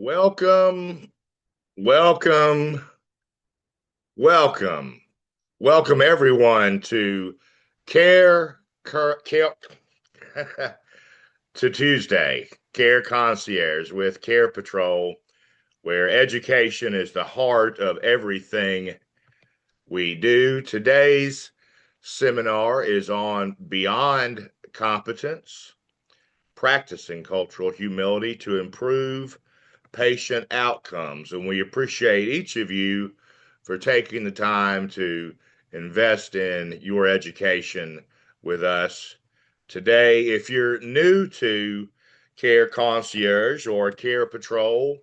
Welcome, welcome, welcome, welcome everyone to Care to Tuesday, Care Concierge with Care Patrol, where education is the heart of everything we do. Today's seminar is on Beyond Competence, practicing cultural humility to improve patient outcomes. And we appreciate each of you for taking the time to invest in your education with us today. If you're new to Care Concierge or Care Patrol,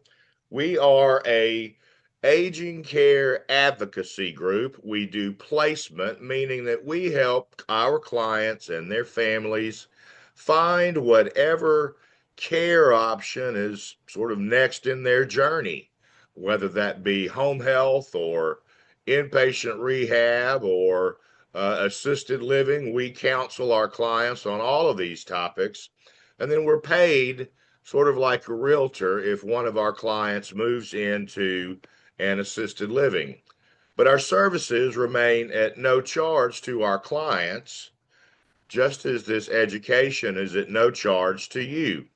we are a aging care advocacy group. We do placement, meaning that we help our clients and their families find whatever care option is sort of next in their journey, whether that be home health or inpatient rehab or assisted living. We counsel our clients on all of these topics, and then we're paid sort of like a realtor if one of our clients moves into an assisted living. But our services remain at no charge to our clients, just as this education is at no charge to you.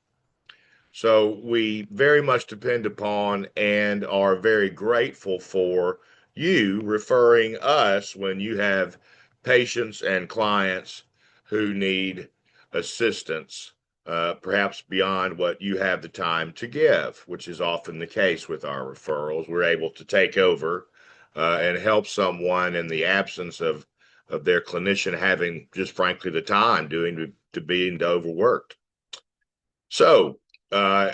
So we very much depend upon and are very grateful for you referring us when you have patients and clients who need assistance, perhaps beyond what you have the time to give, which is often the case with our referrals. We're able to take over and help someone in the absence of their clinician having just frankly the time to being overworked. So, uh,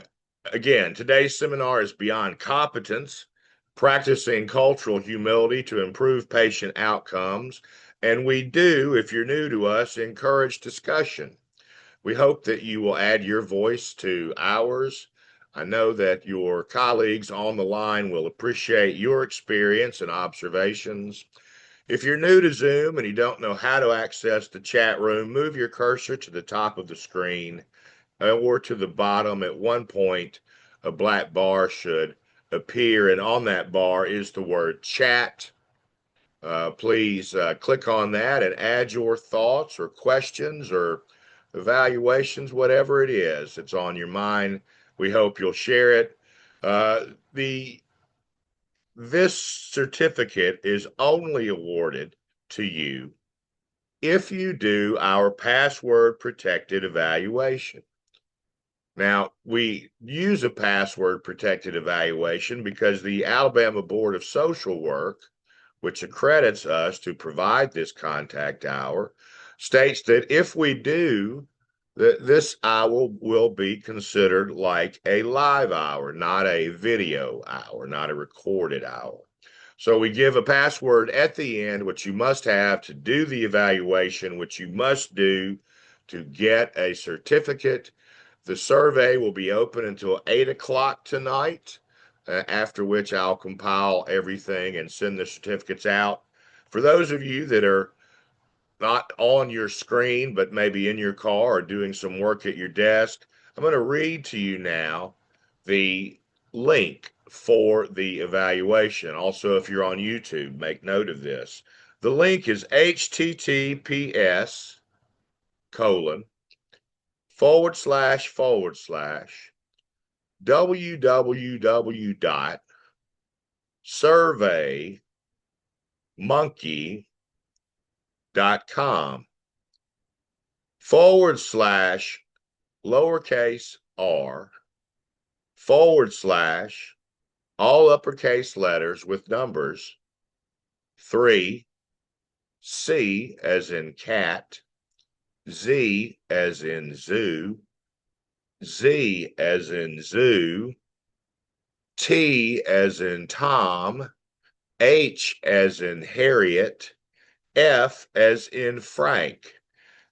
again, today's seminar is Beyond Competence, practicing cultural humility to improve patient outcomes. And we do, if you're new to us, encourage discussion. We hope that you will add your voice to ours. I know that your colleagues on the line will appreciate your experience and observations. If you're new to Zoom and you don't know how to access the chat room, move your cursor to the top of the screen or to the bottom. At one point, a black bar should appear, and on that bar is the word chat. Please click on that and add your thoughts or questions or evaluations, whatever it is that's on your mind. We hope you'll share it. The This certificate is only awarded to you if you do our password protected evaluation. Now, we use a password protected evaluation because the Alabama Board of Social Work, which accredits us to provide this contact hour, states that if we do, that this hour will be considered like a live hour, not a video hour, not a recorded hour. So we give a password at the end, which you must have to do the evaluation, which you must do to get a certificate. The survey will be open until 8 o'clock tonight, after which I'll compile everything and send the certificates out. For those of you that are not on your screen, but maybe in your car or doing some work at your desk, I'm going to read to you now the link for the evaluation. Also, if you're on YouTube, make note of this. The link is https colon forward slash forward slash www.surveymonkey.com forward slash lowercase r forward slash all uppercase letters with numbers 3 C as in cat, Z as in zoo, Z as in zoo, T as in Tom, H as in Harriet, F as in Frank.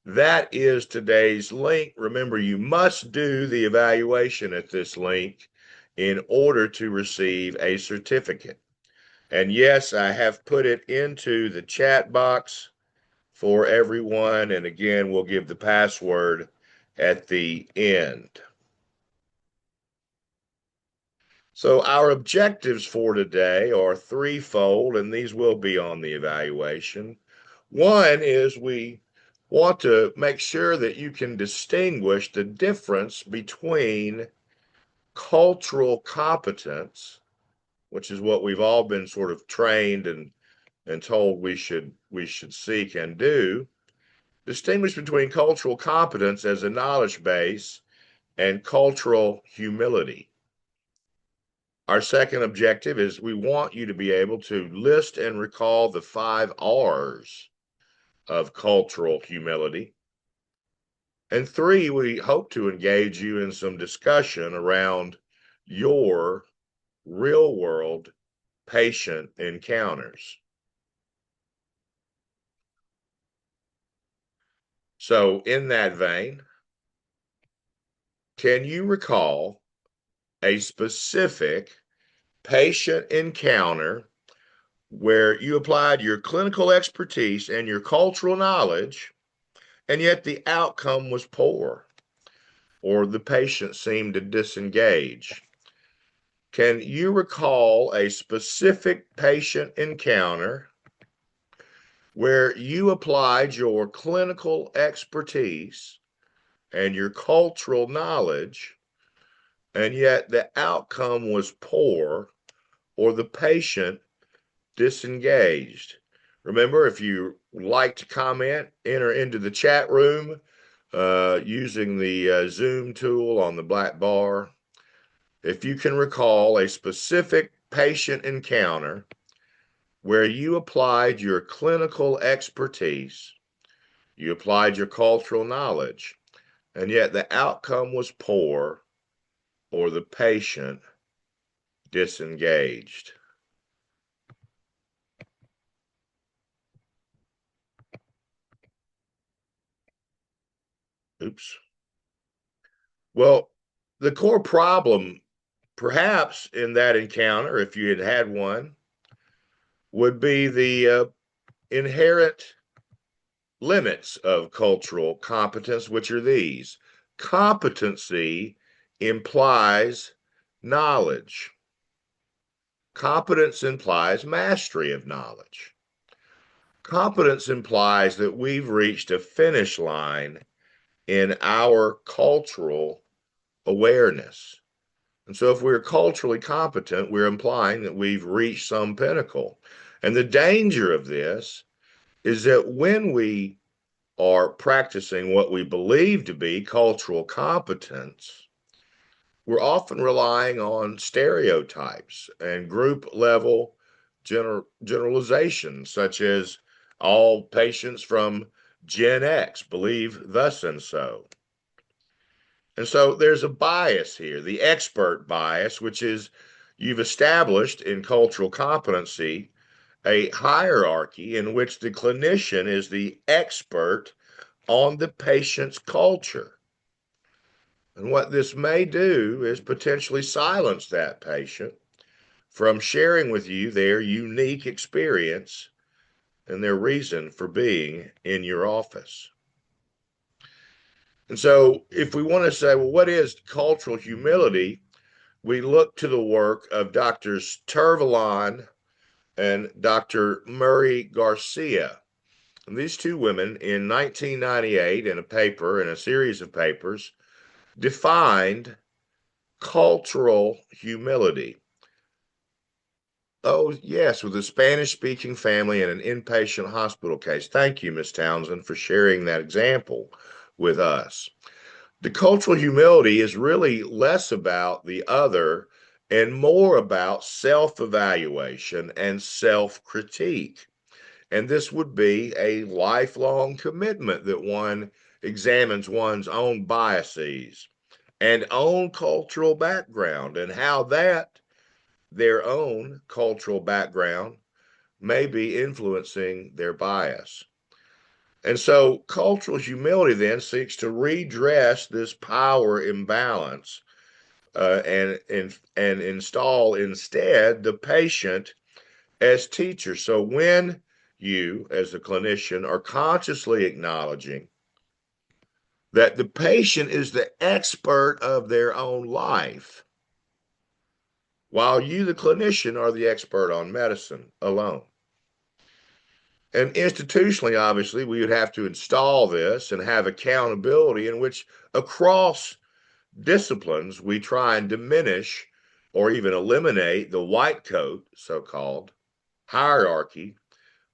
That is today's link. Remember, you must do the evaluation at this link in order to receive a certificate. And yes, I have put it into the chat box for everyone. And again, we'll give the password at the end. So, our objectives for today are threefold, and these will be on the evaluation. One is we want to make sure that you can distinguish the difference between cultural competence, which is what we've all been sort of trained and told we should seek and do. Distinguish between cultural competence as a knowledge base and cultural humility. Our second objective is we want you to be able to list and recall the 5 R's of cultural humility. And three, we hope to engage you in some discussion around your real world patient encounters. So, in that vein, can you recall a specific patient encounter where you applied your clinical expertise and your cultural knowledge, and yet the outcome was poor, or the patient seemed to disengage? Can you recall a specific patient encounter where you applied your clinical expertise and your cultural knowledge, and yet the outcome was poor, or the patient disengaged? Remember, if you like to comment, enter into the chat room using the Zoom tool on the black bar. If you can recall a specific patient encounter where you applied your clinical expertise, you applied your cultural knowledge, and yet the outcome was poor, or the patient disengaged. Oops. Well, the core problem, perhaps in that encounter, if you had had one, would be the inherent limits of cultural competence, which are these: competency implies knowledge, competence implies mastery of knowledge, competence implies that we've reached a finish line in our cultural awareness. And so, if we're culturally competent, we're implying that we've reached some pinnacle. And the danger of this is that when we are practicing what we believe to be cultural competence, we're often relying on stereotypes and group level generalizations, such as all patients from Gen X believe thus and so. And so there's a bias here, the expert bias, which is you've established in cultural competency a hierarchy in which the clinician is the expert on the patient's culture. And what this may do is potentially silence that patient from sharing with you their unique experience and their reason for being in your office. And so, if we want to say, well, what is cultural humility? We look to the work of Drs. Tervalon and Dr. Murray Garcia. And these two women in 1998, in a series of papers, defined cultural humility. Oh, yes, with a Spanish speaking family and an inpatient hospital case. Thank you, Ms. Townsend, for sharing that example with us. The cultural humility is really less about the other and more about self evaluation and self critique. And this would be a lifelong commitment that one examines one's own biases and own cultural background, and how that their own cultural background may be influencing their bias. And so cultural humility then seeks to redress this power imbalance and install instead the patient as teacher. So when you, as a clinician, are consciously acknowledging that the patient is the expert of their own life, while you, the clinician, are the expert on medicine alone. And institutionally, obviously, we would have to install this and have accountability in which across disciplines we try and diminish or even eliminate the white coat, so called, hierarchy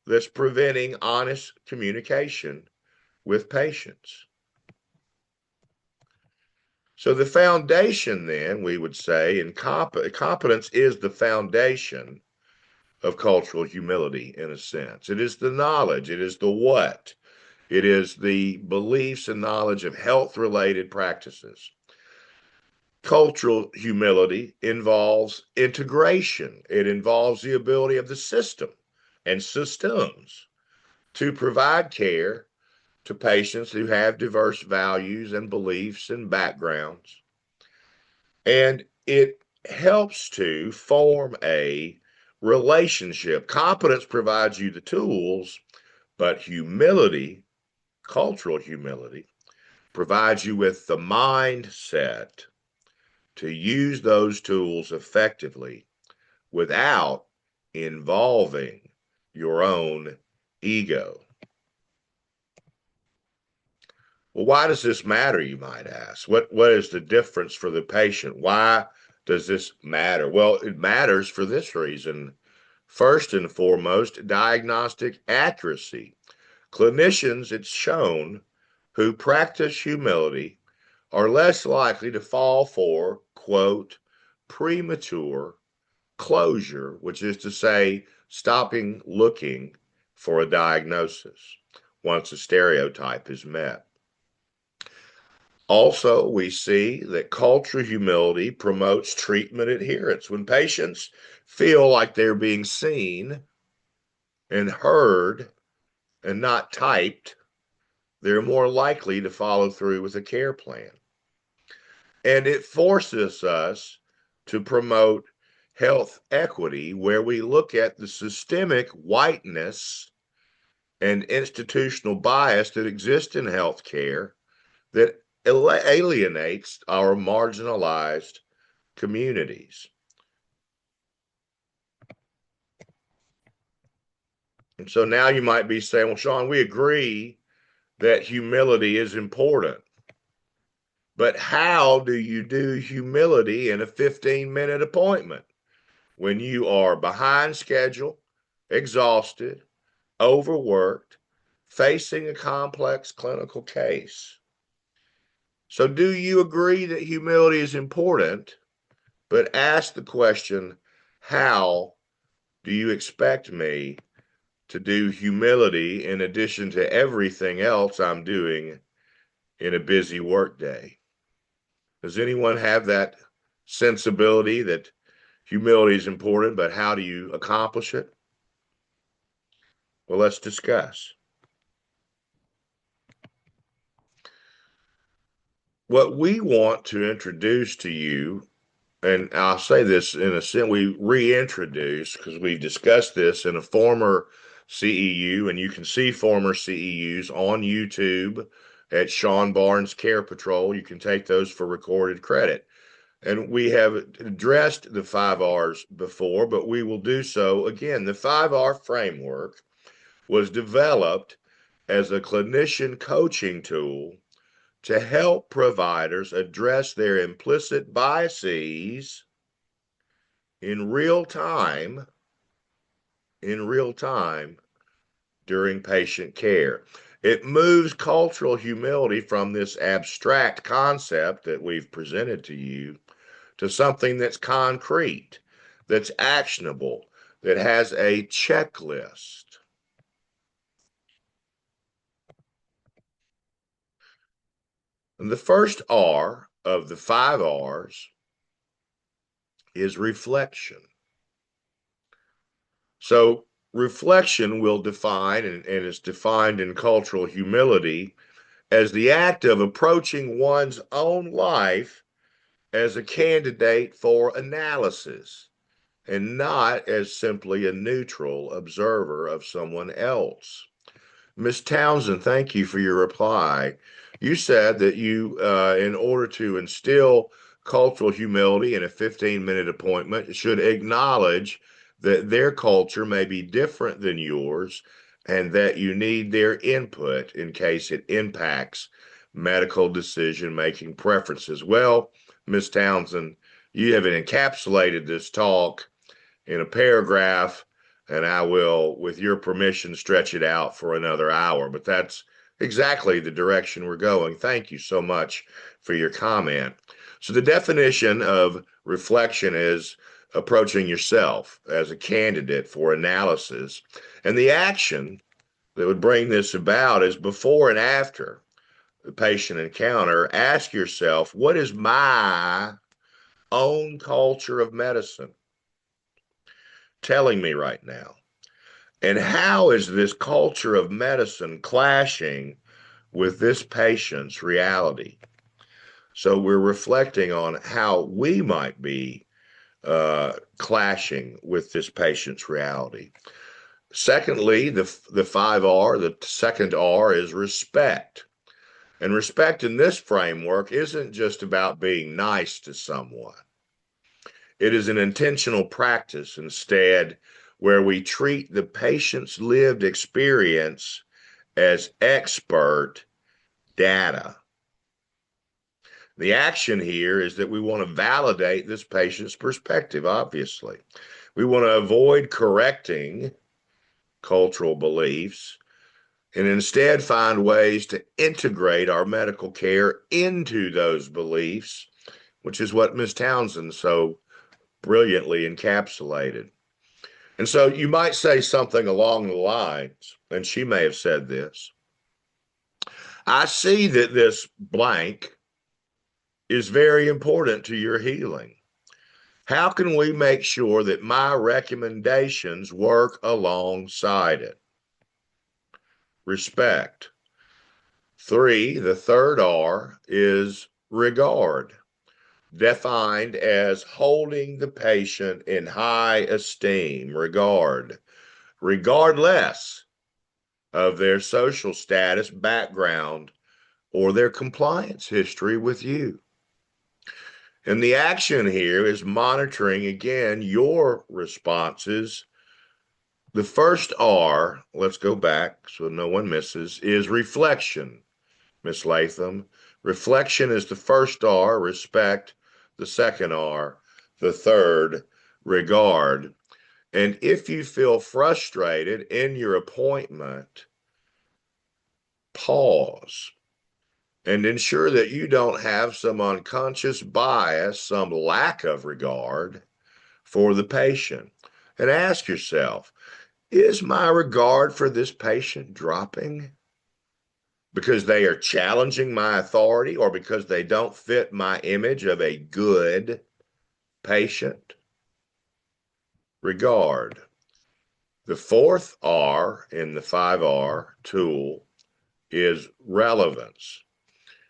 that's preventing honest communication with patients. So the foundation, then, we would say, and competence is the foundation of cultural humility in a sense. It is the knowledge, it is the what, it is the beliefs and knowledge of health related practices. Cultural humility involves integration, it involves the ability of the system and systems to provide care to patients who have diverse values and beliefs and backgrounds. And it helps to form a relationship. Competence provides you the tools, but humility, cultural humility, provides you with the mindset to use those tools effectively without involving your own ego. Well, why does this matter, you might ask? What is the difference for the patient? Why does this matter? Well, it matters for this reason. First and foremost, diagnostic accuracy. Clinicians, it's shown, who practice humility are less likely to fall for, quote, premature closure, which is to say, stopping looking for a diagnosis once a stereotype is met. Also, we see that cultural humility promotes treatment adherence. When patients feel like they're being seen and heard and not typed, they're more likely to follow through with a care plan. And it forces us to promote health equity, where we look at the systemic whiteness and institutional bias that exists in healthcare that alienates our marginalized communities. And so now you might be saying, well, Sean, we agree that humility is important. But how do you do humility in a 15-minute appointment when you are behind schedule, exhausted, overworked, facing a complex clinical case? So, do you agree that humility is important? But ask the question, how do you expect me to do humility in addition to everything else I'm doing in a busy workday? Does anyone have that sensibility that humility is important, but how do you accomplish it? Well, let's discuss. What we want to introduce to you, and I'll say this in a sense, we reintroduce because we've discussed this in a former CEU, and you can see former CEUs on YouTube at Sean Barnes Carepatrol. You can take those for recorded credit. And we have addressed the 5 R's before, but we will do so again. The 5R framework was developed as a clinician coaching tool to help providers address their implicit biases in real time during patient care. It moves cultural humility from this abstract concept that we've presented to you to something that's concrete, that's actionable, that has a checklist. And the first R of the 5 R's is reflection. So reflection will define, and is defined in cultural humility, as the act of approaching one's own life as a candidate for analysis and not as simply a neutral observer of someone else. Ms. Townsend, thank you for your reply. You said that you, in order to instill cultural humility in a 15-minute appointment should acknowledge that their culture may be different than yours and that you need their input in case it impacts medical decision-making preferences. Well, Ms. Townsend, you have encapsulated this talk in a paragraph, and I will, with your permission, stretch it out for another hour. But that's exactly the direction we're going. Thank you so much for your comment. So, the definition of reflection is approaching yourself as a candidate for analysis. And the action that would bring this about is before and after the patient encounter, ask yourself, what is my own culture of medicine telling me right now? And how is this culture of medicine clashing with this patient's reality? So we're reflecting on how we might be clashing with this patient's reality. Secondly, the 5R, the second R is respect. And respect in this framework isn't just about being nice to someone. It is an intentional practice instead where we treat the patient's lived experience as expert data. The action here is that we want to validate this patient's perspective, obviously. We want to avoid correcting cultural beliefs and instead find ways to integrate our medical care into those beliefs, which is what Ms. Townsend so brilliantly encapsulated. And so you might say something along the lines, and she may have said this, I see that this blank is very important to your healing. How can we make sure that my recommendations work alongside it? Respect. 3, the third R is regard, defined as holding the patient in high esteem, regard, regardless of their social status, background, or their compliance history with you. And the action here is monitoring, again, your responses. The first R, let's go back so no one misses, is reflection, Miss Latham. Reflection is the first R, respect, the second R, the third, regard. And if you feel frustrated in your appointment, pause and ensure that you don't have some unconscious bias, some lack of regard for the patient. And ask yourself, is my regard for this patient dropping because they are challenging my authority or because they don't fit my image of a good patient? Regard. The fourth R in the 5R tool is relevance.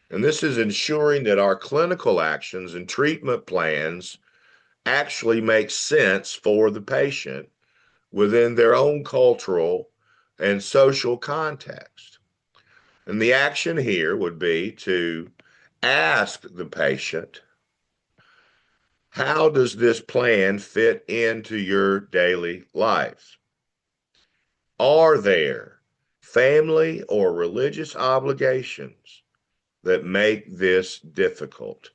And this is ensuring that our clinical actions and treatment plans actually make sense for the patient within their own cultural and social context. And the action here would be to ask the patient, how does this plan fit into your daily life? Are there family or religious obligations that make this difficult?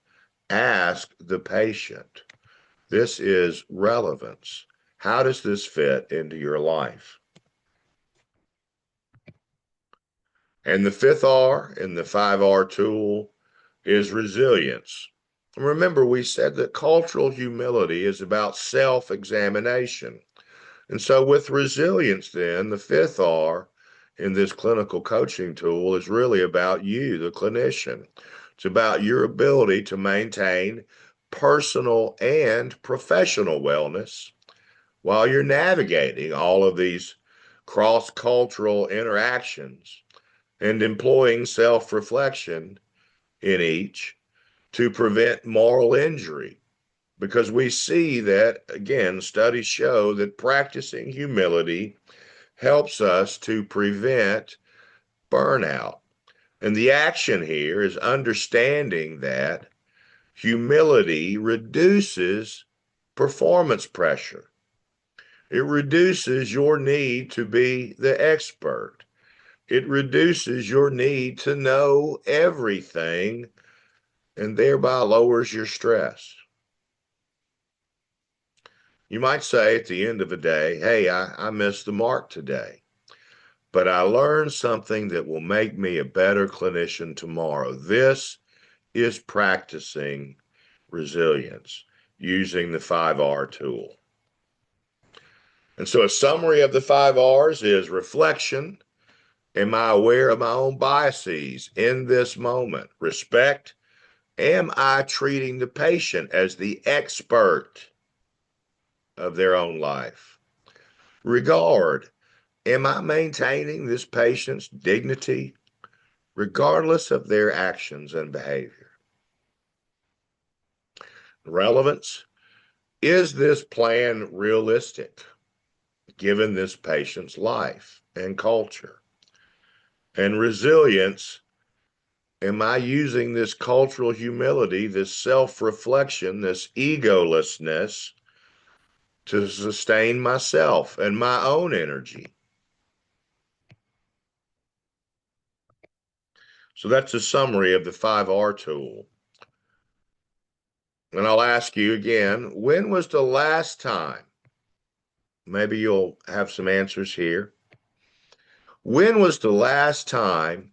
Ask the patient. This is relevance. How does this fit into your life? And the fifth R in the 5R tool is resilience. Remember, we said that cultural humility is about self-examination. And so with resilience, then, the fifth R in this clinical coaching tool is really about you, the clinician. It's about your ability to maintain personal and professional wellness while you're navigating all of these cross-cultural interactions and employing self-reflection in each to prevent moral injury. Because we see that, again, studies show that practicing humility helps us to prevent burnout. And the action here is understanding that Humility reduces performance pressure. It reduces your need to be the expert. It reduces your need to know everything and thereby lowers your stress. You might say at the end of the day, hey, I missed the mark today, but I learned something that will make me a better clinician tomorrow. This is practicing resilience using the 5R tool. And so a summary of the 5Rs is reflection. Am I aware of my own biases in this moment? Respect. Am I treating the patient as the expert of their own life? Regard. Am I maintaining this patient's dignity regardless of their actions and behavior? Relevance. Is this plan realistic given this patient's life and culture? And resilience. Am I using this cultural humility, this self-reflection, this egolessness to sustain myself and my own energy? So that's a summary of the 5R tool. And I'll ask you again, when was the last time? Maybe you'll have some answers here. When was the last time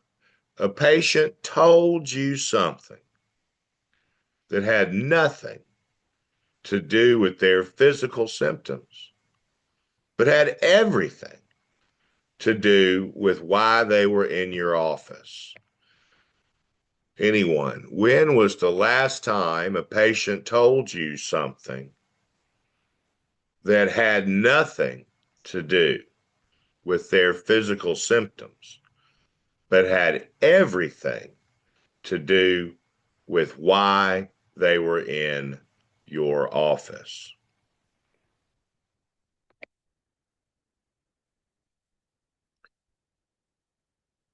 a patient told you something that had nothing to do with their physical symptoms, but had everything to do with why they were in your office? Anyone, when was the last time a patient told you something that had nothing to do with their physical symptoms, but had everything to do with why they were in your office?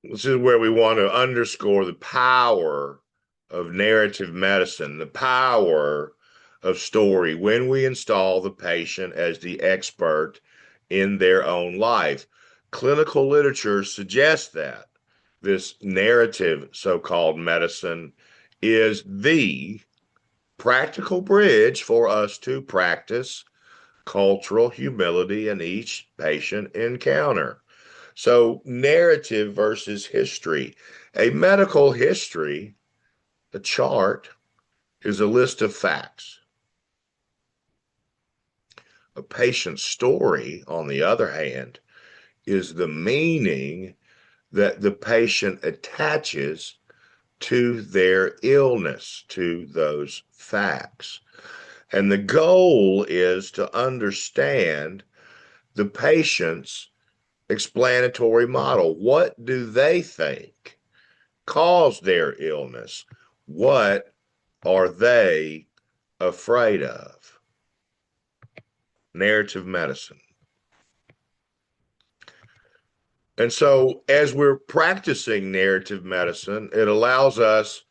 This is where we want to underscore the power of narrative medicine, the power of story when we install the patient as the expert in their own life. Clinical literature suggests that this narrative so-called medicine is the practical bridge for us to practice cultural humility in each patient encounter. So, narrative versus history. A medical history, a chart, is a list of facts. A patient's story, on the other hand, is the meaning that the patient attaches to their illness, to those facts. And the goal is to understand the patient's explanatory model. What do they think caused their illness? What are they afraid of? Narrative medicine. And so, as we're practicing narrative medicine, it allows us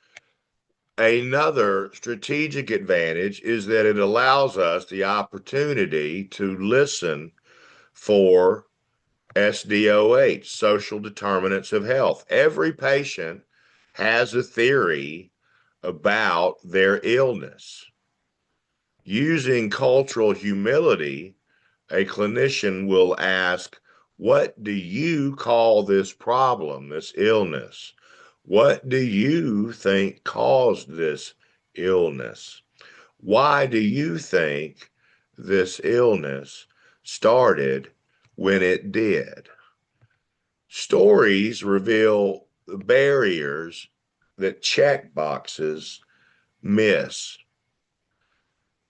another strategic advantage is that it allows us the opportunity to listen for SDOH, social determinants of health. Every patient has a theory about their illness. Using cultural humility, a clinician will ask, what do you call this problem, this illness? What do you think caused this illness? Why do you think this illness started when it did? Stories reveal the barriers that check boxes miss.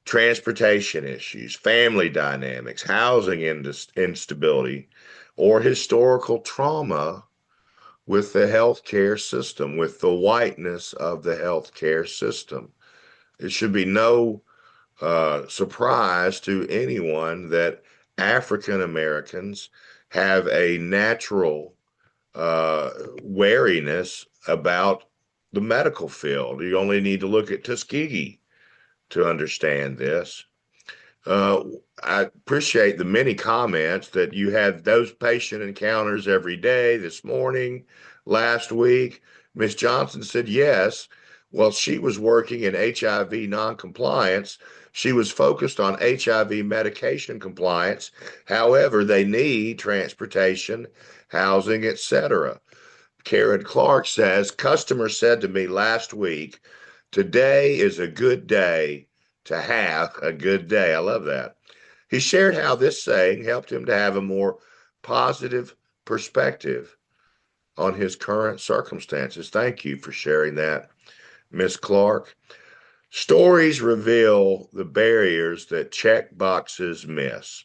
Transportation issues, family dynamics, housing instability, or historical trauma with the healthcare system, with the whiteness of the healthcare system. It should be no surprise to anyone that African Americans have a natural wariness about the medical field. You only need to look at Tuskegee to understand this. Uh, I appreciate the many comments that you had those patient encounters every day this morning, last week. Miss Johnson said yes. Well, she was working in HIV noncompliance. She was focused on HIV medication compliance. However, they need transportation, housing, etc. Karen Clark says, customer said to me last week, today is a good day to have a good day. I love that. He shared how this saying helped him to have a more positive perspective on his current circumstances. Thank you for sharing that, Miss Clark. Stories reveal the barriers that check boxes miss.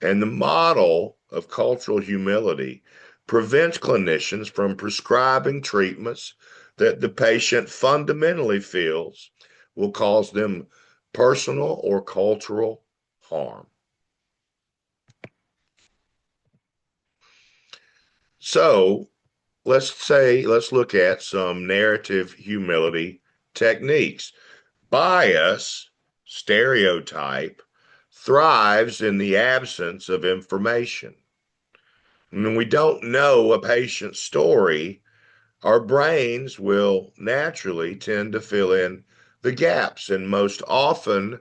And the model of cultural humility prevents clinicians from prescribing treatments that the patient fundamentally feels will cause them personal or cultural harm. So let's look at some narrative humility techniques. Bias, stereotype, thrives in the absence of information. When we don't know a patient's story, our brains will naturally tend to fill in the gaps. And most often,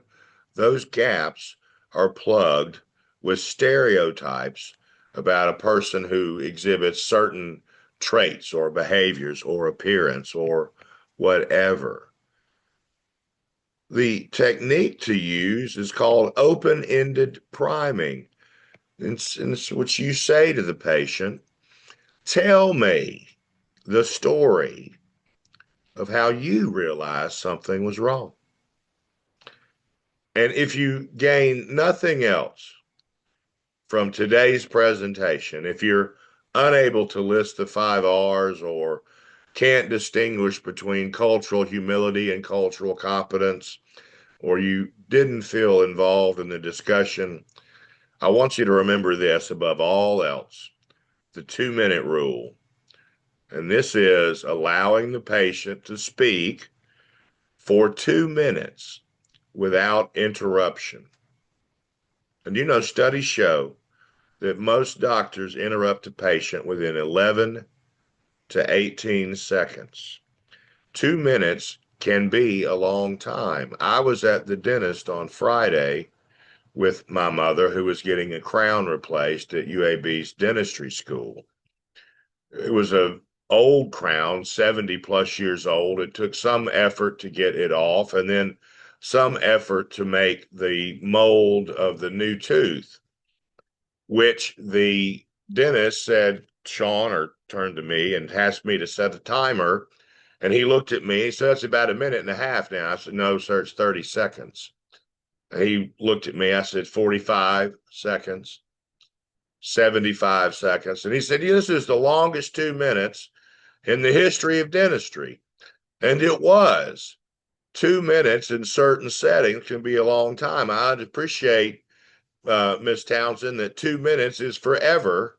those gaps are plugged with stereotypes about a person who exhibits certain traits or behaviors or appearance or whatever. The technique to use is called open-ended priming. It's what you say to the patient, tell me the story of how you realized something was wrong. And if you gain nothing else from today's presentation, if you're unable to list the 5 R's or can't distinguish between cultural humility and cultural competence, or you didn't feel involved in the discussion, I want you to remember this above all else, the 2-minute rule. And this is allowing the patient to speak for 2 minutes without interruption. And studies show that most doctors interrupt a patient within 11 to 18 seconds. 2 minutes can be a long time. I was at the dentist on Friday with my mother, who was getting a crown replaced at UAB's dentistry school. It was a old crown, 70 plus years old. It took some effort to get it off and then some effort to make the mold of the new tooth, which the dentist said, Sean, or turned to me and asked me to set a timer. And he looked at me. He said, it's about a minute and a half now. I said, no, sir, it's 30 seconds. He looked at me. I said, 45 seconds, 75 seconds. And he said, this is the longest 2 minutes in the history of dentistry. And it was. 2 minutes in certain settings can be a long time. I'd appreciate, Ms. Townsend, that 2 minutes is forever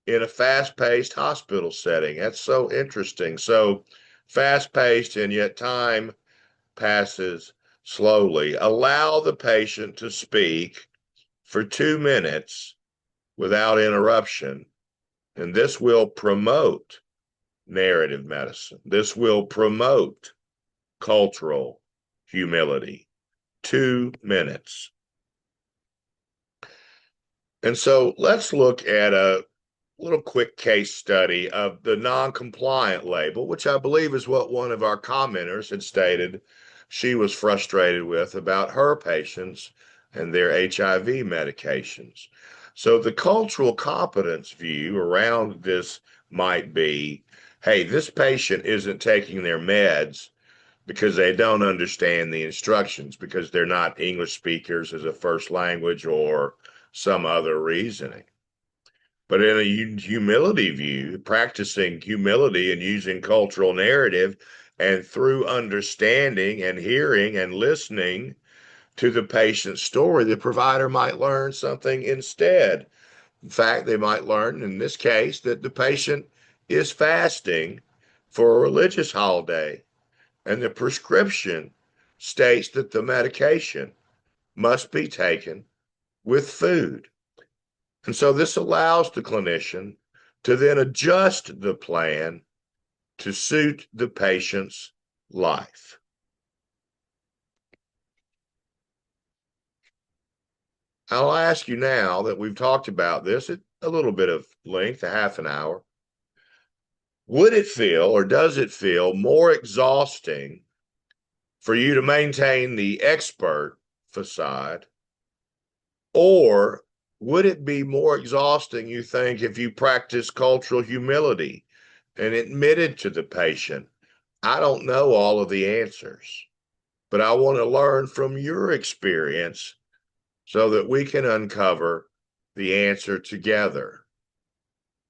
in a fast-paced hospital setting. That's so interesting. So fast-paced, and yet time passes slowly. Allow the patient to speak for 2 minutes without interruption, and this will promote narrative medicine. This will promote cultural humility. 2 minutes. And so let's look at a little quick case study of the non-compliant label, which I believe is what one of our commenters had stated she was frustrated with about her patients and their HIV medications. So the cultural competence view around this might be, hey, this patient isn't taking their meds because they don't understand the instructions, because they're not English speakers as a first language or some other reasoning. But in a humility view, practicing humility and using cultural narrative, and through understanding and hearing and listening to the patient's story, the provider might learn something instead. In fact, they might learn, in this case, that the patient is fasting for a religious holiday, and the prescription states that the medication must be taken with food. And so this allows the clinician to then adjust the plan to suit the patient's life. I'll ask you now that we've talked about this at a little bit of length, a half an hour. Would it feel, or does it feel, more exhausting for you to maintain the expert facade? Or would it be more exhausting, you think, if you practice cultural humility and admitted to the patient, I don't know all of the answers, but I want to learn from your experience so that we can uncover the answer together?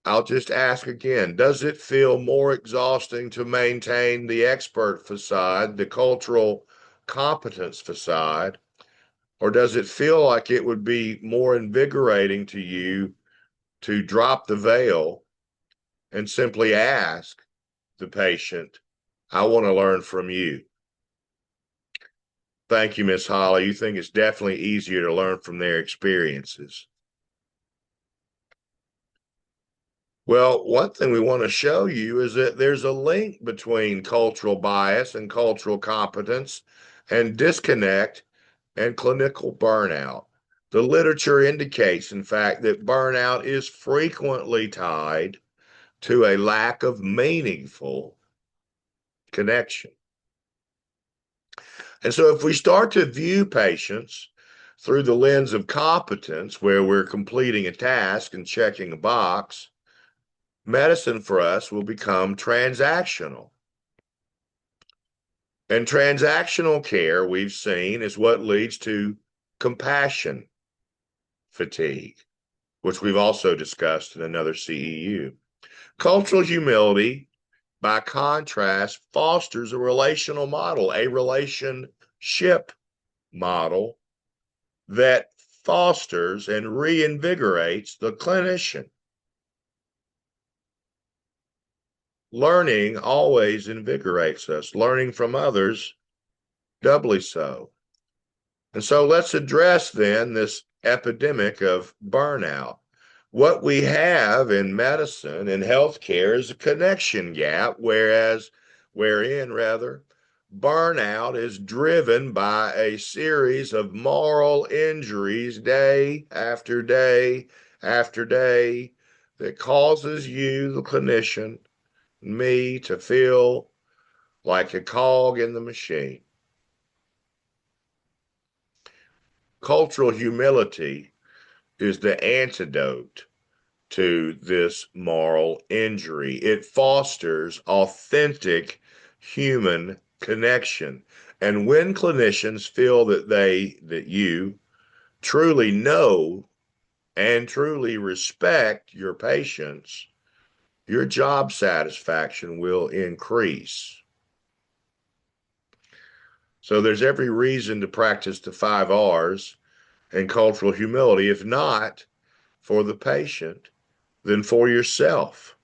I'll just ask again, does it feel more exhausting to maintain the expert facade, the cultural competence facade, or does it feel like it would be more invigorating to you to drop the veil and simply ask the patient, I want to learn from you? Thank you, Miss Holly. You think it's definitely easier to learn from their experiences. Well, one thing we want to show you is that there's a link between cultural bias and cultural competence and disconnect and clinical burnout. The literature indicates, in fact, that burnout is frequently tied to a lack of meaningful connection. And so if we start to view patients through the lens of competence, where we're completing a task and checking a box, medicine for us will become transactional. And transactional care, we've seen, is what leads to compassion fatigue, which we've also discussed in another CEU. Cultural humility, by contrast, fosters a relational model, a relationship model that fosters and reinvigorates the clinician. Learning always invigorates us. Learning from others, doubly so. And so let's address then this epidemic of burnout. What we have in medicine and healthcare is a connection gap, wherein burnout is driven by a series of moral injuries day after day after day that causes you, the clinician, me, to feel like a cog in the machine. Cultural humility is the antidote to this moral injury. It fosters authentic human connection. And when clinicians feel that you truly know and truly respect your patients, your job satisfaction will increase. So there's every reason to practice the 5 R's and cultural humility, if not for the patient, then for yourself.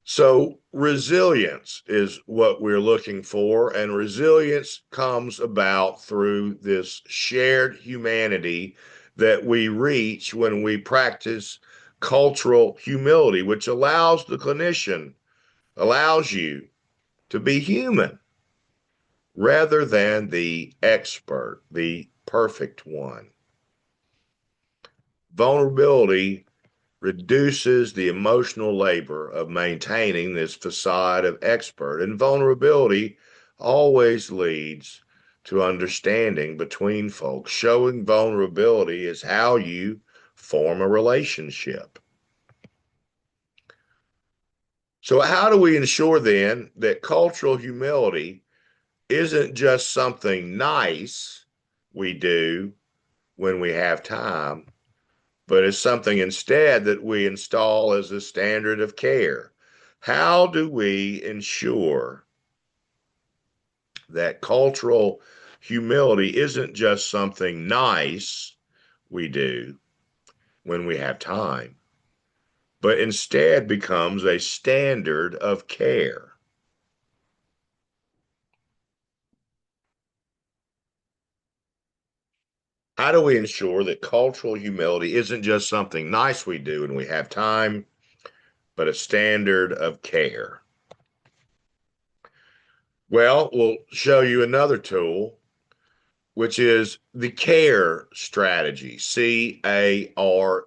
So resilience is what we're looking for, and resilience comes about through this shared humanity that we reach when we practice cultural humility, which allows the clinician, allows you to be human rather than the expert, the perfect one. Vulnerability reduces the emotional labor of maintaining this facade of expert, and vulnerability always leads to understanding between folks. Showing vulnerability is how you form a relationship. So, how do we ensure then that cultural humility isn't just something nice we do when we have time, but is something instead that we install as a standard of care? How do we ensure that cultural humility isn't just something nice we do when we have time, but instead becomes a standard of care. How do we ensure that cultural humility isn't just something nice we do when we have time, but a standard of care? Well, we'll show you another tool, which is the CARE strategy, CARE,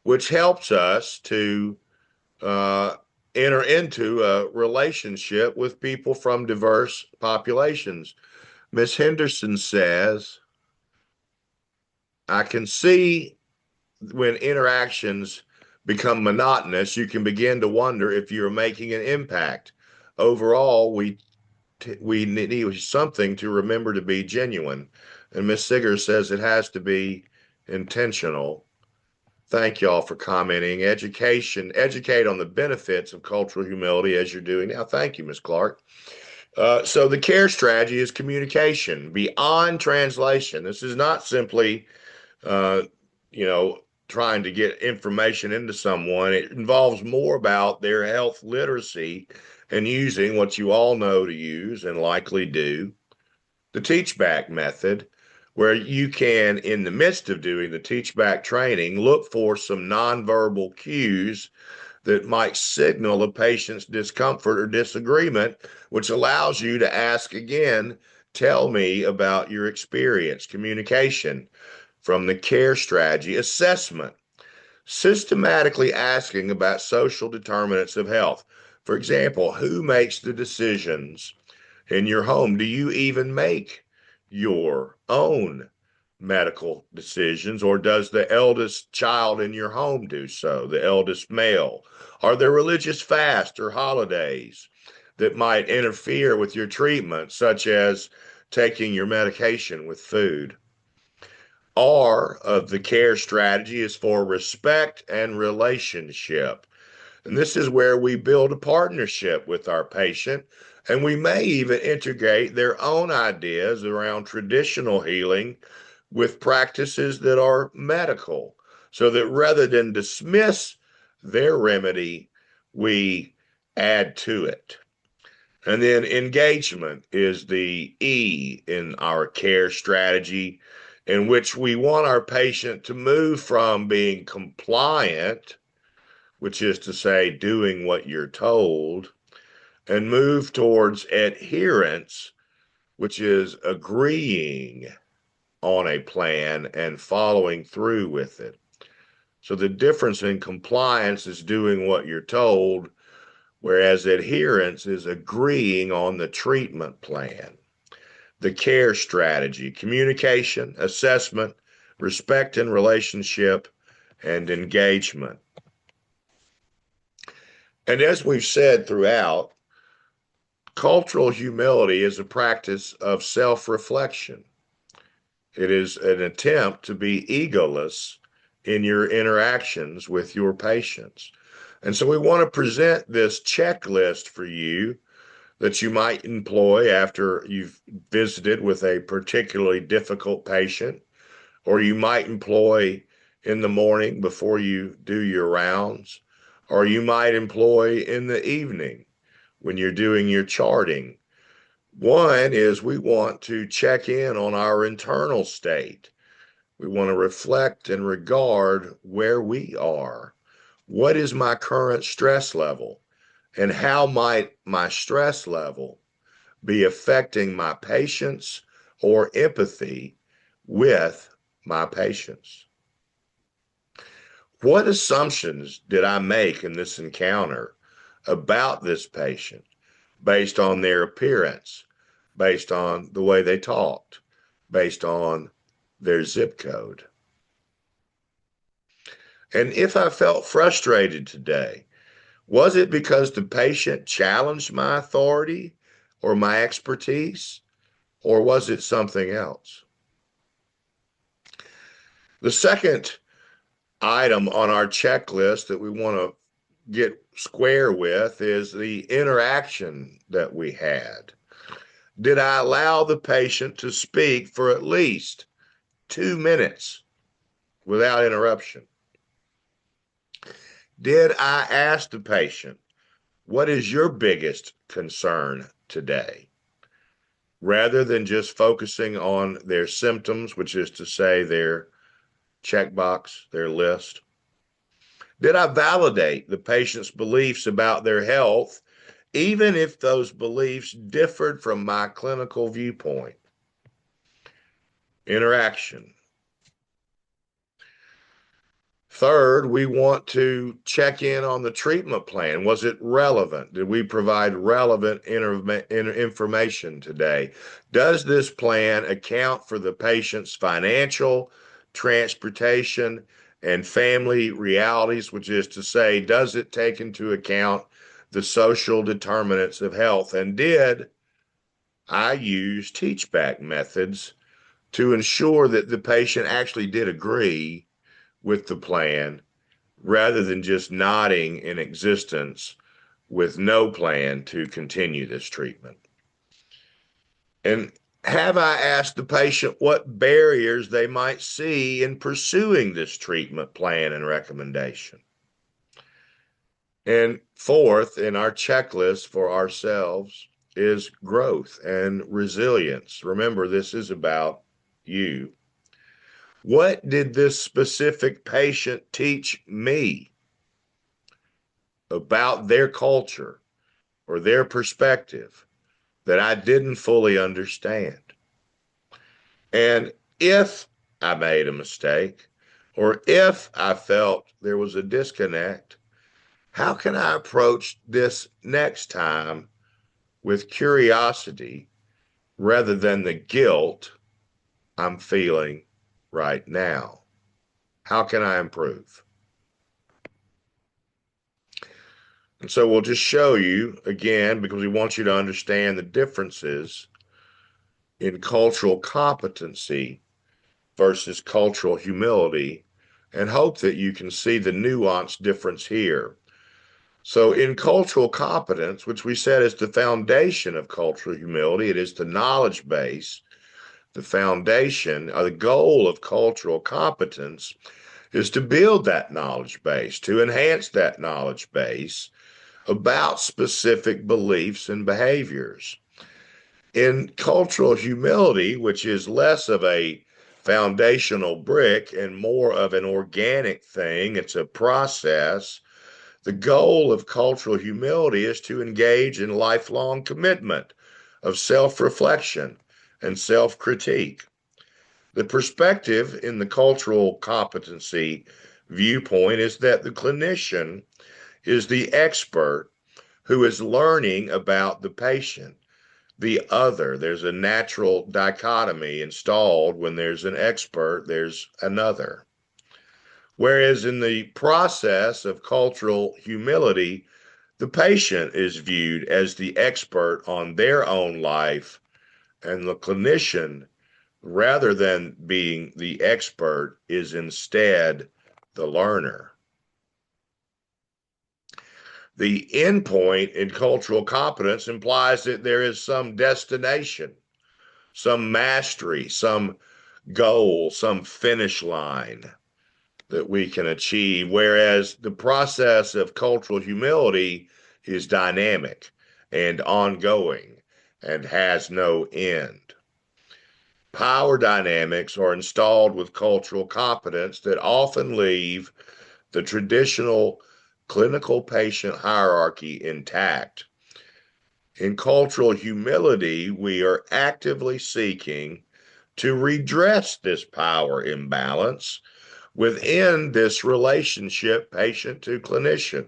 which helps us to uh, enter into a relationship with people from diverse populations. Miss Henderson says, I can see when interactions become monotonous, you can begin to wonder if you're making an impact. Overall, we need something to remember to be genuine. And Miss Sigger says it has to be intentional. Thank y'all for commenting. Educate on the benefits of cultural humility as you're doing now. Thank you, Miss Clark. So the CARE strategy is communication beyond translation. This is not simply, uh, you know, trying to get information into someone. It involves more about their health literacy and using what you all know to use and likely do, the teach back method, where you can, in the midst of doing the teach back training, look for some nonverbal cues that might signal a patient's discomfort or disagreement, which allows you to ask again, tell me about your experience. Communication from the CARE strategy. Assessment, systematically asking about social determinants of health. For example, who makes the decisions in your home? Do you even make your own medical decisions, or does the eldest child in your home do so, the eldest male? Are there religious fasts or holidays that might interfere with your treatment, such as taking your medication with food? R of the CARE strategy is for respect and relationship. And this is where we build a partnership with our patient, and we may even integrate their own ideas around traditional healing with practices that are medical, so that rather than dismiss their remedy, we add to it. And then engagement is the E in our CARE strategy, in which we want our patient to move from being compliant, which is to say, doing what you're told, and move towards adherence, which is agreeing on a plan and following through with it. So the difference in compliance is doing what you're told, whereas adherence is agreeing on the treatment plan. The CARE strategy, communication, assessment, respect and relationship, and engagement. And as we've said throughout, cultural humility is a practice of self-reflection. It is an attempt to be egoless in your interactions with your patients. And so we want to present this checklist for you that you might employ after you've visited with a particularly difficult patient, or you might employ in the morning before you do your rounds, or you might employ in the evening when you're doing your charting. One is we want to check in on our internal state. We want to reflect and regard where we are. What is my current stress level? And how might my stress level be affecting my patients or empathy with my patients? What assumptions did I make in this encounter about this patient based on their appearance, based on the way they talked, based on their zip code? And if I felt frustrated today, was it because the patient challenged my authority or my expertise, or was it something else? The second item on our checklist that we want to get square with is the interaction that we had. Did I allow the patient to speak for at least 2 minutes without interruption? Did I ask the patient, what is your biggest concern today? Rather than just focusing on their symptoms, which is to say their checkbox, their list. Did I validate the patient's beliefs about their health, even if those beliefs differed from my clinical viewpoint? Interaction. Third, we want to check in on the treatment plan. Was it relevant? Did we provide relevant information today? Does this plan account for the patient's financial, transportation, and family realities, which is to say, does it take into account the social determinants of health? And did I use teach-back methods to ensure that the patient actually did agree with the plan rather than just nodding in existence with no plan to continue this treatment? And have I asked the patient what barriers they might see in pursuing this treatment plan and recommendation? And fourth, in our checklist for ourselves is growth and resilience. Remember, this is about you. What did this specific patient teach me about their culture or their perspective that I didn't fully understand? And if I made a mistake, or if I felt there was a disconnect, how can I approach this next time with curiosity rather than the guilt I'm feeling right now? How can I improve? And so we'll just show you again, because we want you to understand the differences in cultural competency versus cultural humility, and hope that you can see the nuanced difference here. So in cultural competence, which we said is the foundation of cultural humility, it is the knowledge base, the foundation, or the goal of cultural competence is to build that knowledge base, to enhance that knowledge base about specific beliefs and behaviors. In cultural humility, which is less of a foundational brick and more of an organic thing, it's a process. The goal of cultural humility is to engage in lifelong commitment of self-reflection and self-critique. The perspective in the cultural competency viewpoint is that the clinician is the expert who is learning about the patient, the other. There's a natural dichotomy installed. When there's an expert, there's another. Whereas in the process of cultural humility, the patient is viewed as the expert on their own life, and the clinician, rather than being the expert, is instead the learner. The endpoint in cultural competence implies that there is some destination, some mastery, some goal, some finish line that we can achieve, whereas the process of cultural humility is dynamic and ongoing and has no end. Power dynamics are installed with cultural competence that often leave the traditional clinical patient hierarchy intact. In cultural humility, we are actively seeking to redress this power imbalance within this relationship, patient to clinician.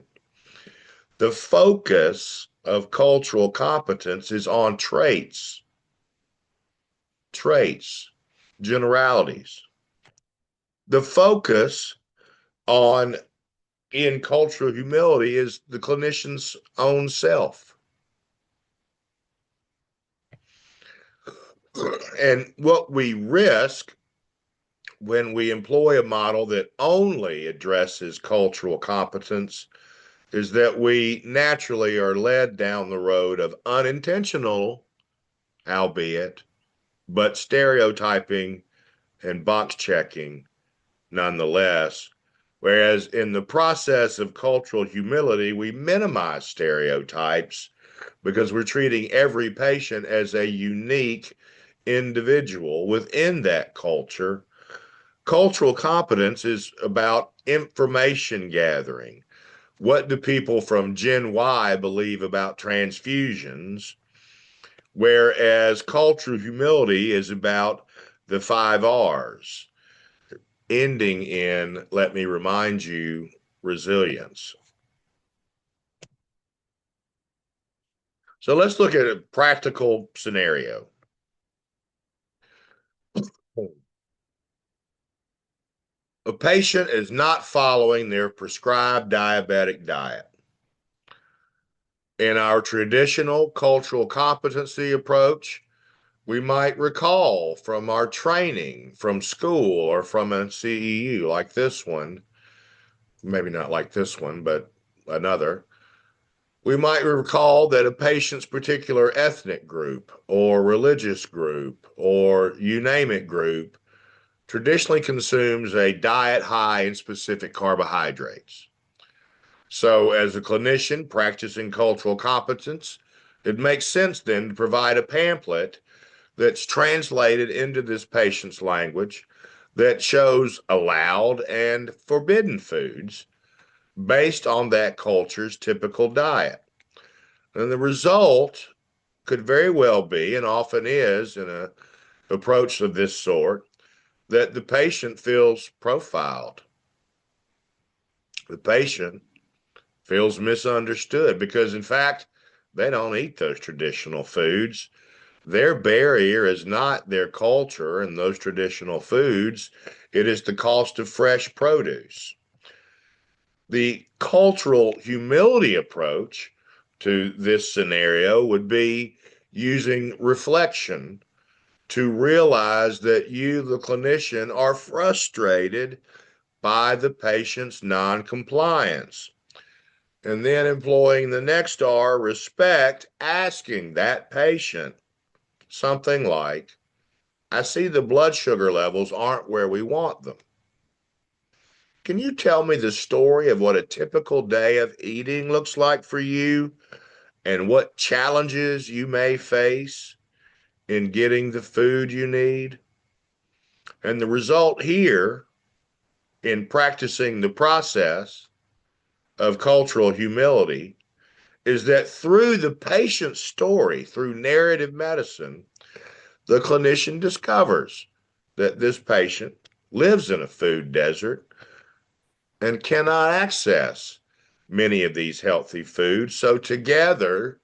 The focus of cultural competence is on traits, generalities. The focus on in cultural humility is the clinician's own self. And what we risk when we employ a model that only addresses cultural competence is that we naturally are led down the road of unintentional, albeit, but stereotyping and box checking nonetheless, Whereas in the process of cultural humility, we minimize stereotypes because we're treating every patient as a unique individual within that culture. Cultural competence is about information gathering. What do people from Gen Y believe about transfusions? Whereas cultural humility is about the 5 R's, ending in, let me remind you, resilience. So let's look at a practical scenario. A patient is not following their prescribed diabetic diet. In our traditional cultural competency approach, we might recall from our training from school or from a CEU like this one, maybe not like this one, but another. We might recall that a patient's particular ethnic group or religious group or you name it group traditionally consumes a diet high in specific carbohydrates. So, as a clinician practicing cultural competence, it makes sense then to provide a pamphlet that's translated into this patient's language that shows allowed and forbidden foods based on that culture's typical diet. And the result could very well be, and often is in an approach of this sort, that the patient feels profiled. The patient feels misunderstood because, in fact, they don't eat those traditional foods. Their barrier is not their culture and those traditional foods, it is the cost of fresh produce. The cultural humility approach to this scenario would be using reflection to realize that you, the clinician, are frustrated by the patient's noncompliance. And then employing the next R, respect, asking that patient something like, I see the blood sugar levels aren't where we want them. Can you tell me the story of what a typical day of eating looks like for you and what challenges you may face in getting the food you need? And the result here in practicing the process of cultural humility is that through the patient's story, through narrative medicine, the clinician discovers that this patient lives in a food desert and cannot access many of these healthy foods. So, together,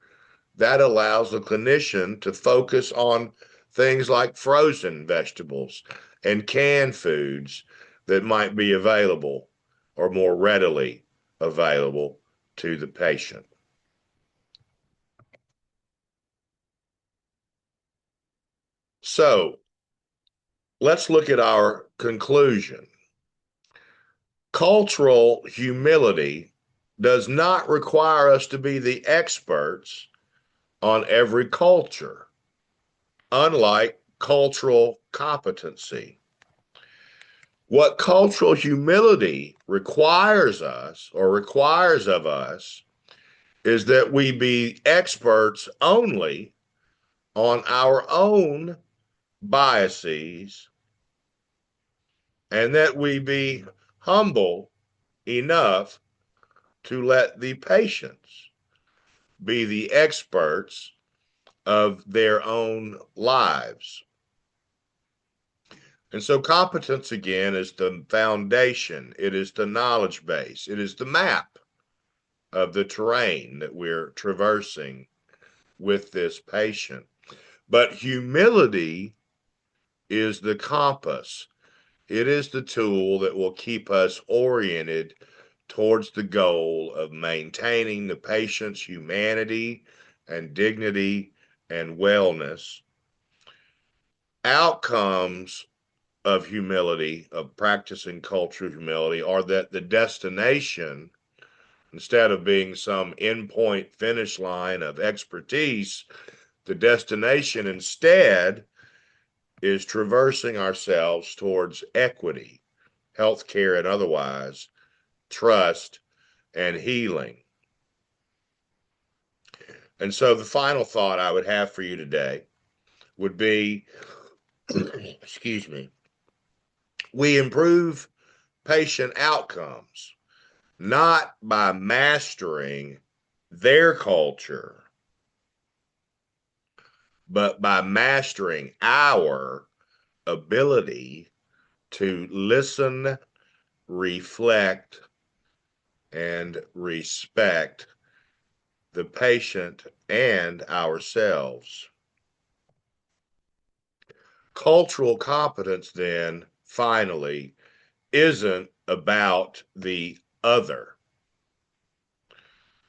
that allows the clinician to focus on things like frozen vegetables and canned foods that might be available or more readily available to the patient. So, let's look at our conclusion. Cultural humility does not require us to be the experts on every culture, unlike cultural competency. What cultural humility requires us or requires of us is that we be experts only on our own biases and that we be humble enough to let the patients be the experts of their own lives. And so competence again is the foundation, it is the knowledge base, it is the map of the terrain that we're traversing with this patient. But humility is the compass. It is the tool that will keep us oriented towards the goal of maintaining the patient's humanity and dignity and wellness. Outcomes of humility, of practicing cultural humility, are that the destination, instead of being some endpoint finish line of expertise, the destination instead is traversing ourselves towards equity, healthcare and otherwise, trust, and healing. And so the final thought I would have for you today would be, excuse me, we improve patient outcomes not by mastering their culture, but by mastering our ability to listen, reflect, and respect the patient and ourselves. Cultural competence, then, finally, isn't about the other,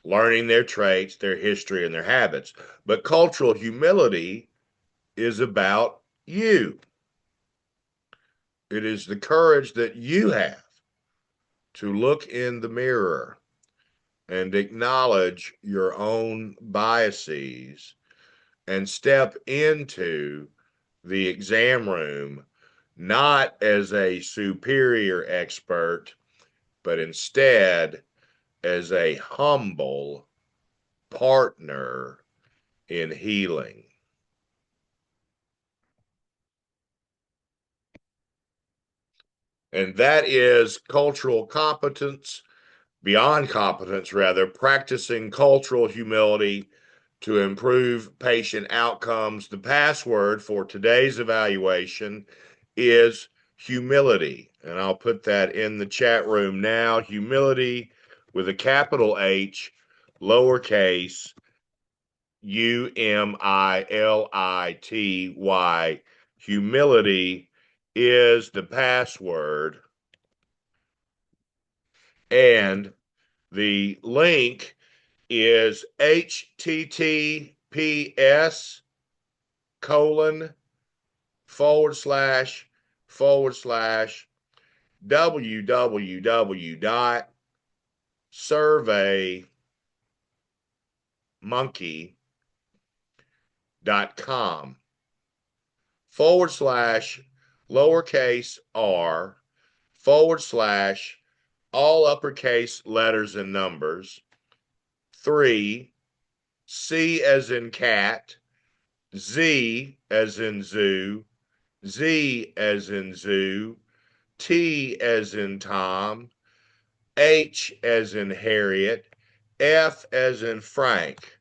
learning their traits, their history, and their habits. But cultural humility is about you. It is the courage that you have to look in the mirror and acknowledge your own biases and step into the exam room not as a superior expert, but instead as a humble partner in healing. And that is cultural competence, beyond competence, rather, practicing cultural humility to improve patient outcomes. The password for today's evaluation is humility. And I'll put that in the chat room now. Humility with a capital H, lowercase UMILITY. Humility is the password. And the link is https colon // www.surveymonkey.com /lowercase r / all uppercase letters and numbers 3 C as in cat, Z as in zoo, Z as in zoo, T as in Tom, H as in Harriet, F as in Frank.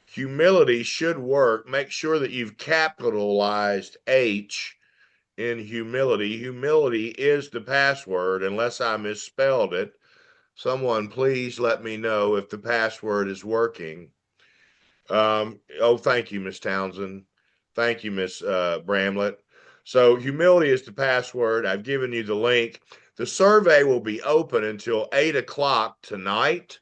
Humility should work. Make sure that you've capitalized H in humility. Humility is the password, unless I misspelled it. Someone please let me know if the password is working. Thank you, Miss Townsend. Thank you, Miss Bramlett. So humility is the password. I've given you the link. The survey will be open until 8 o'clock tonight.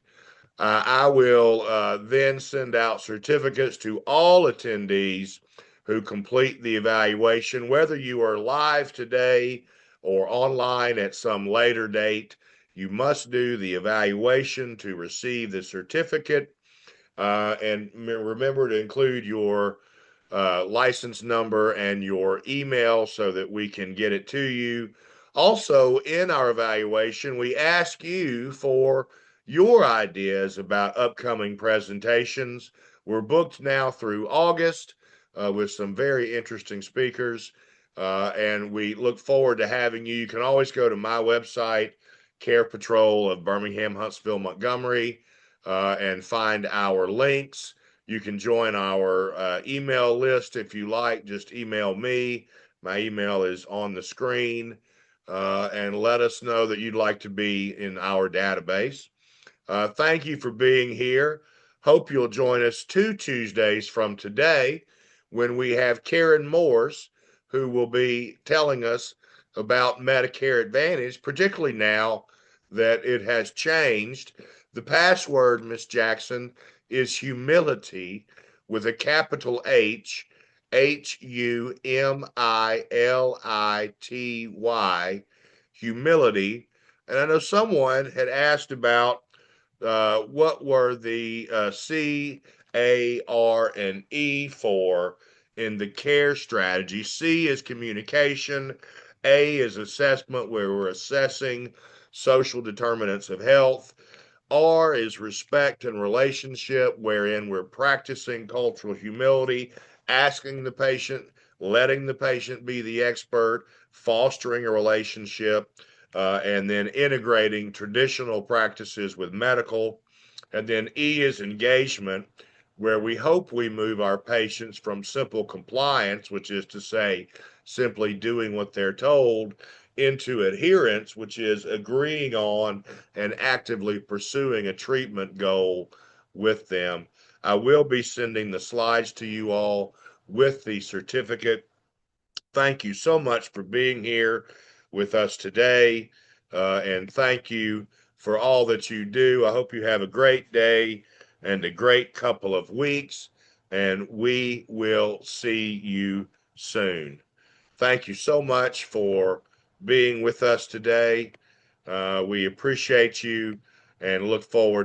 I will then send out certificates to all attendees who complete the evaluation, whether you are live today or online at some later date. You must do the evaluation to receive the certificate. And remember to include your license number and your email so that we can get it to you. Also, in our evaluation, we ask you for your ideas about upcoming presentations. We're booked now through August with some very interesting speakers, and we look forward to having you. You can always go to my website, Carepatrol of Birmingham, Huntsville, Montgomery, and find our links. You can join our email list if you like. Just email me. My email is on the screen, and let us know that you'd like to be in our database. Thank you for being here. Hope you'll join us 2 Tuesdays from today when we have Karen Morse, who will be telling us about Medicare Advantage, particularly now that it has changed. The password, Miss Jackson, is humility with a capital H, HUMILITY, humility. And I know someone had asked about what were the C, A, R, and E for in the care strategy. C is communication. A is assessment, where we're assessing social determinants of health. R is respect and relationship, wherein we're practicing cultural humility, asking the patient, letting the patient be the expert, fostering a relationship, and then integrating traditional practices with medical. And then E is engagement, where we hope we move our patients from simple compliance, which is to say, simply doing what they're told, into adherence, which is agreeing on and actively pursuing a treatment goal with them. I will be sending the slides to you all with the certificate. Thank you so much for being here with us today, and thank you for all that you do. I hope you have a great day and a great couple of weeks, and we will see you soon. Thank you so much for being with us today. We appreciate you and look forward to